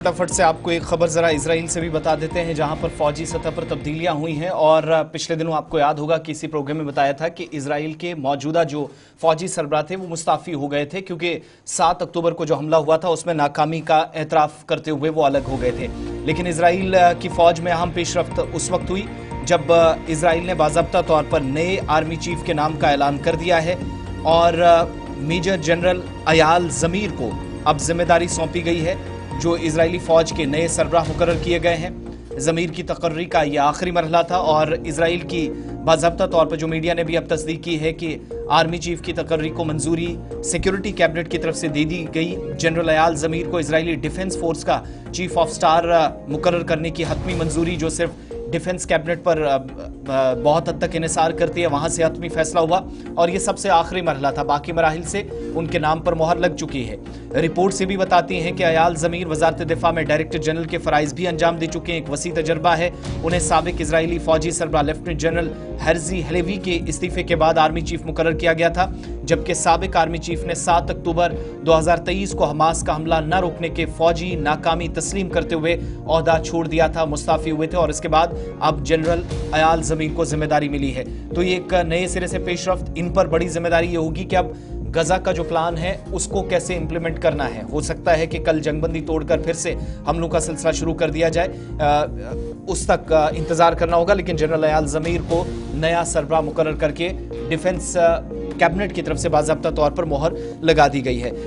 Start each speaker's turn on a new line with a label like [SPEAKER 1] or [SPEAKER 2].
[SPEAKER 1] फटाफट से आपको एक खबर जरा इजराइल से भी बता देते हैं, जहां पर फौजी सतह पर तब्दीलियां हुई हैं। और पिछले दिनों आपको याद होगा कि इसी प्रोग्राम में बताया था कि इजराइल के मौजूदा जो फौजी सरबराह थे वो मुस्ताफी हो गए थे, क्योंकि 7 अक्टूबर को जो हमला हुआ था उसमें नाकामी का एतराफ़ करते हुए वो अलग हो गए थे। लेकिन इजराइल की फौज में अहम पेशरफ्त उस वक्त हुई जब इजराइल ने बाज़ाब्ता तौर पर नए आर्मी चीफ के नाम का ऐलान कर दिया है और मेजर जनरल अयाल ज़मीर को अब जिम्मेदारी सौंपी गई है, जो इजरायली फ़ौज के नए सरबराह मुकर्रर किए गए हैं। ज़मीर की तकर्री का यह आखिरी मरहला था और इजराइल की बाज़ाब्ता तौर पर जो मीडिया ने भी अब तस्दीक की है कि आर्मी चीफ की तकर्री को मंजूरी सिक्योरिटी कैबिनेट की तरफ से दे दी गई। जनरल अयाल ज़मीर को इजरायली डिफेंस फोर्स का चीफ ऑफ स्टाफ मुकर्रर करने की हतमी मंजूरी, जो सिर्फ डिफेंस कैबिनेट पर बहुत हद तक इन्हिसार करती है, वहां से हतमी फैसला हुआ और ये सबसे आखिरी मरहला था। बाकी मराहिल से उनके नाम पर मोहर लग चुकी है। रिपोर्ट से भी बताती हैं कि अयाल ज़मीर वजारत दिफा में डायरेक्टर जनरल के फ़राइज़ भी अंजाम दे चुके हैं। एक वसी तजर्बा है। उन्हें साबिक इजरायली फ़ौजी सरबराह लेफ्टिनेंट जनरल हर्जी हलेवी के इस्तीफे के बाद आर्मी चीफ मुकर्रर किया गया था, जबकि साबिक आर्मी चीफ ने 7 अक्टूबर 2023 को हमास का हमला न रोकने के फौजी नाकामी तस्लीम करते हुए ओहदा छोड़ दिया था, मुस्ताफी हुए थे और इसके बाद अब जनरल अयाल ज़मीर को जिम्मेदारी मिली है। तो ये एक नए सिरे से पेशरफ्त, इन पर बड़ी जिम्मेदारी ये होगी कि अब गजा का जो प्लान है उसको कैसे इंप्लीमेंट करना है। हो सकता है कि कल जंगबंदी तोड़कर फिर से हमलों का सिलसिला शुरू कर दिया जाए, उस तक इंतजार करना होगा। लेकिन जनरल अयाल ज़मीर को नया सरबराह मुकर्रर करके डिफेंस कैबिनेट की तरफ से बाज़ाब्ता तौर पर मोहर लगा दी गई है।